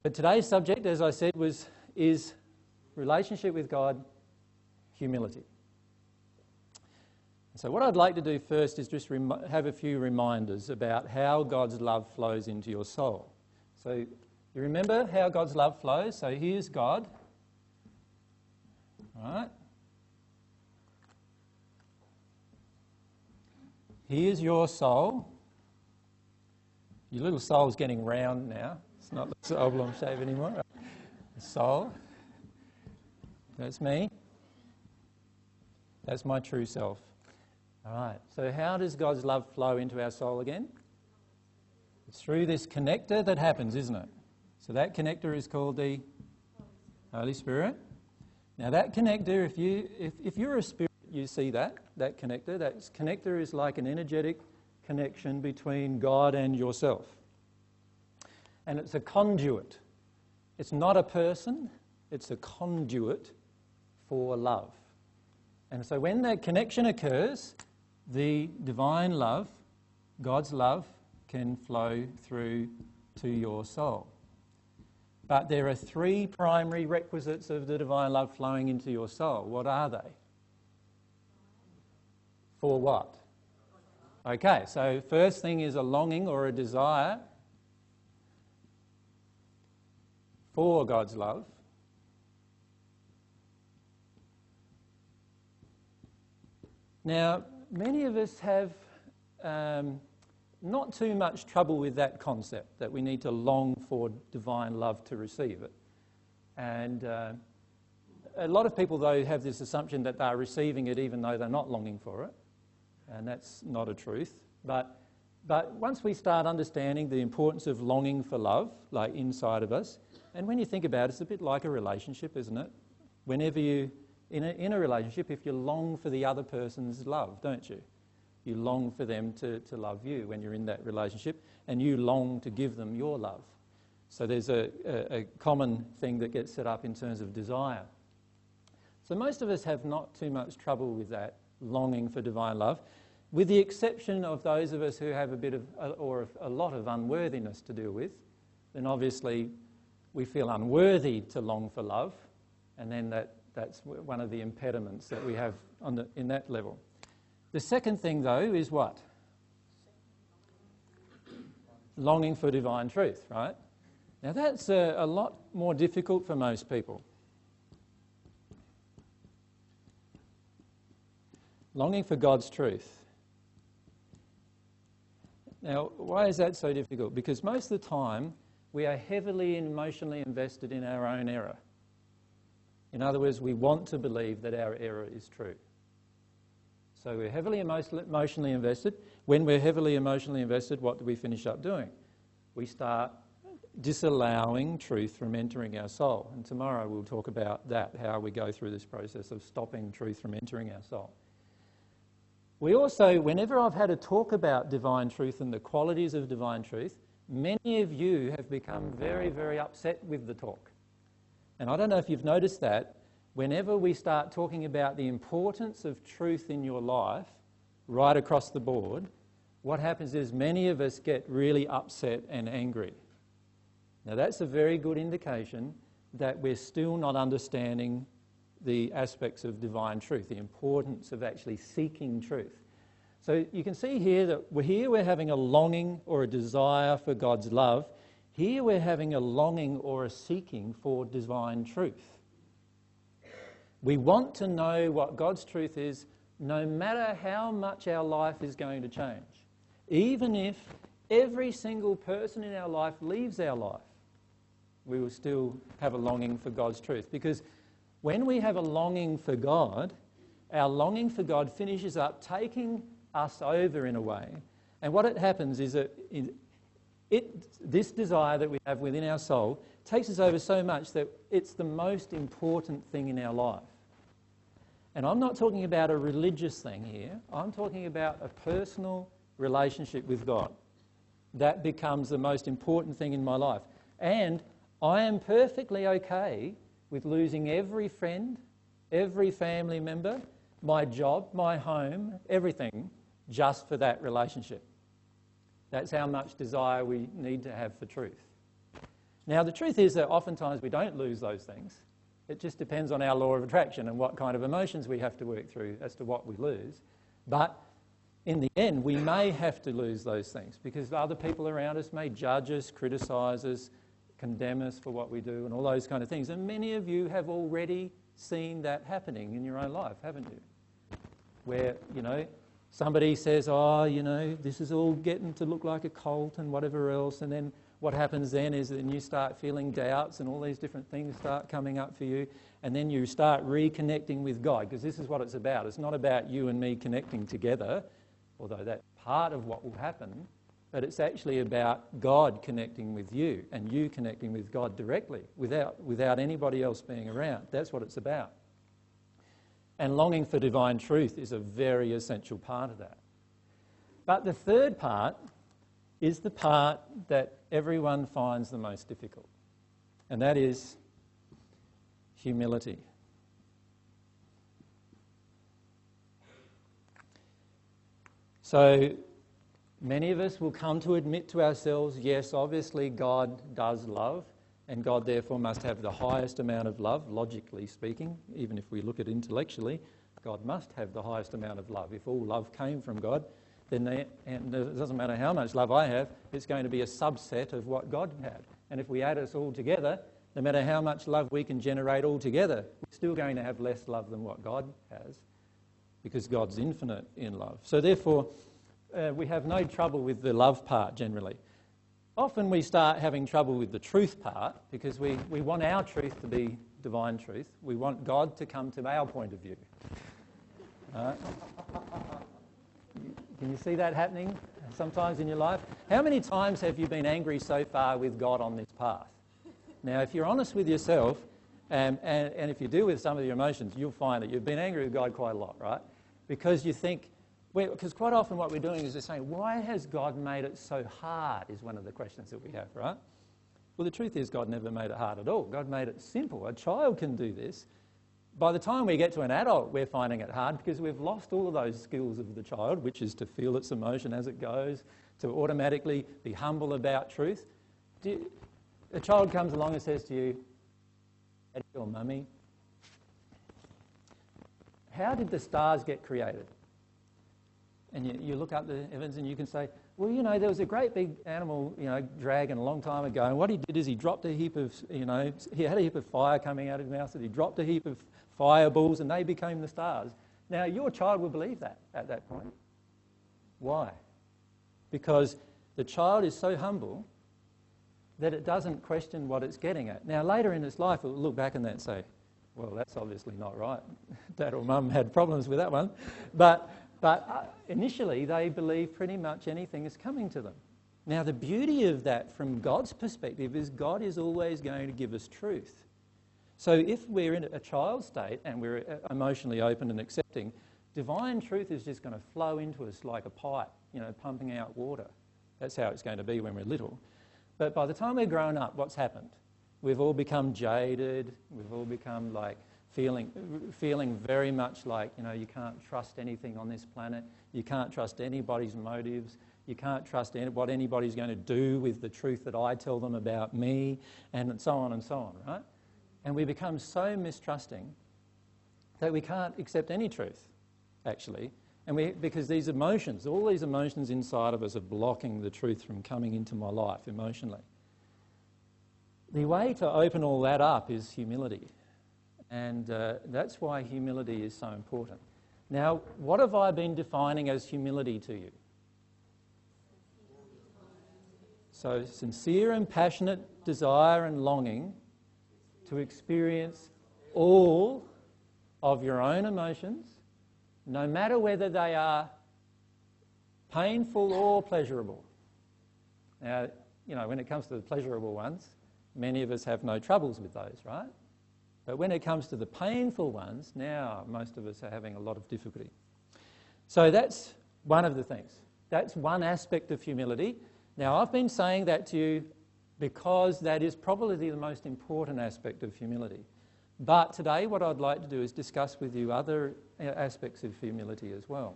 But today's subject, as I said, is relationship with God, humility. So what I'd like to do first is just have a few reminders about how God's love flows into your soul. So you remember how God's love flows? So here's God. All right. Here's your soul. Your little soul's getting round now. It's not the oblong shape anymore. The soul. That's me. That's my true self. All right. So how does God's love flow into our soul again? It's through this connector that happens, isn't it? So that connector is called the Holy Spirit. Now that connector, if you're a spirit, you see that connector. That connector is like an energetic connection between God and yourself. And it's a conduit. It's not a person, it's a conduit for love. And so when that connection occurs, the divine love, God's love, can flow through to your soul. But there are three primary requisites of the divine love flowing into your soul. What are they? For what? Okay, so first thing is a longing or a desire for God's love. Now, many of us have not too much trouble with that concept, that we need to long for divine love to receive it. And a lot of people, though, have this assumption that they're receiving it even though they're not longing for it. And that's not a truth. But once we start understanding the importance of longing for love, like inside of us, and when you think about it, it's a bit like a relationship, isn't it? Whenever you, in a relationship, if you long for the other person's love, don't you? You long for them to love you when you're in that relationship, and you long to give them your love. So there's a common thing that gets set up in terms of desire. So most of us have not too much trouble with that longing for divine love, with the exception of those of us who have a bit of, or a lot of unworthiness to deal with. Then obviously we feel unworthy to long for love, and then that's one of the impediments that we have in that level. The second thing, though, is what? Longing for divine truth, right? Now that's a lot more difficult for most people. Longing for God's truth. Now, why is that so difficult? Because most of the time, we are heavily and emotionally invested in our own error. In other words, we want to believe that our error is true. So we're heavily emotionally invested. When we're heavily emotionally invested, what do we finish up doing? We start disallowing truth from entering our soul. And tomorrow we'll talk about that, how we go through this process of stopping truth from entering our soul. We also, whenever I've had a talk about divine truth and the qualities of divine truth, many of you have become very, very upset with the talk. And I don't know if you've noticed that, whenever we start talking about the importance of truth in your life, right across the board, what happens is many of us get really upset and angry. Now that's a very good indication that we're still not understanding the aspects of divine truth, the importance of actually seeking truth. So you can see here that we're having a longing or a desire for God's love. Here we're having a longing or a seeking for divine truth. We want to know what God's truth is, no matter how much our life is going to change. Even if every single person in our life leaves our life, we will still have a longing for God's truth. Because when we have a longing for God, our longing for God finishes up taking us over in a way. And what it happens is that this desire that we have within our soul takes us over so much that it's the most important thing in our life. And I'm not talking about a religious thing here. I'm talking about a personal relationship with God. That becomes the most important thing in my life. And I am perfectly okay with losing every friend, every family member, my job, my home, everything, just for that relationship. That's how much desire we need to have for truth. Now, the truth is that oftentimes we don't lose those things. It just depends on our law of attraction and what kind of emotions we have to work through as to what we lose. But in the end, we may have to lose those things because other people around us may judge us, criticise us, condemn us for what we do and all those kind of things. And many of you have already seen that happening in your own life, haven't you? Where, somebody says, this is all getting to look like a cult and whatever else, and then what happens then is that you start feeling doubts and all these different things start coming up for you, and then you start reconnecting with God, because this is what it's about. It's not about you and me connecting together, although that's part of what will happen, but it's actually about God connecting with you and you connecting with God directly without anybody else being around. That's what it's about. And longing for divine truth is a very essential part of that. But the third part is the part that everyone finds the most difficult, and that is humility. So many of us will come to admit to ourselves, yes, obviously God does love, and God therefore must have the highest amount of love, logically speaking. Even if we look at it intellectually, God must have the highest amount of love. If all love came from God, then and it doesn't matter how much love I have, it's going to be a subset of what God had. And if we add us all together, no matter how much love we can generate all together, we're still going to have less love than what God has, because God's infinite in love. So therefore, we have no trouble with the love part generally. Often we start having trouble with the truth part because we want our truth to be divine truth. We want God to come to our point of view. Can you see that happening sometimes in your life? How many times have you been angry so far with God on this path? Now, if you're honest with yourself, and if you deal with some of your emotions, you'll find that you've been angry with God quite a lot, right? Because you think, because quite often what we're doing is we're saying, why has God made it so hard, is one of the questions that we have, right? Well, the truth is God never made it hard at all. God made it simple. A child can do this. By the time we get to an adult, we're finding it hard because we've lost all of those skills of the child, which is to feel its emotion as it goes, to automatically be humble about truth. A child comes along and says to you, Daddy or Mummy, how did the stars get created? And you look up the heavens and you can say, well, there was a great big animal, dragon a long time ago, and what he did is he dropped a heap of, he had a heap of fire coming out of his mouth, and he dropped a heap of fireballs, and they became the stars. Now, your child will believe that at that point. Why? Because the child is so humble that it doesn't question what it's getting at. Now, later in its life, it will look back on that and say, well, that's obviously not right. Dad or Mum had problems with that one. But initially, they believe pretty much anything is coming to them. Now, the beauty of that from God's perspective is God is always going to give us truth. So if we're in a child state and we're emotionally open and accepting, divine truth is just going to flow into us like a pipe, pumping out water. That's how it's going to be when we're little. But by the time we're grown up, what's happened? We've all become jaded. We've all become like feeling very much like, you can't trust anything on this planet. You can't trust anybody's motives. You can't trust what anybody's going to do with the truth that I tell them about me, and so on, right? And we become so mistrusting that we can't accept any truth, actually. And because these emotions, all these emotions inside of us are blocking the truth from coming into my life emotionally. The way to open all that up is humility. And that's why humility is so important. Now, what have I been defining as humility to you? So, sincere and passionate desire and longing to experience all of your own emotions, no matter whether they are painful or pleasurable. Now, when it comes to the pleasurable ones, many of us have no troubles with those, right? But when it comes to the painful ones, now most of us are having a lot of difficulty. So that's one of the things. That's one aspect of humility. Now, I've been saying that to you because that is probably the most important aspect of humility. But today what I'd like to do is discuss with you other aspects of humility as well.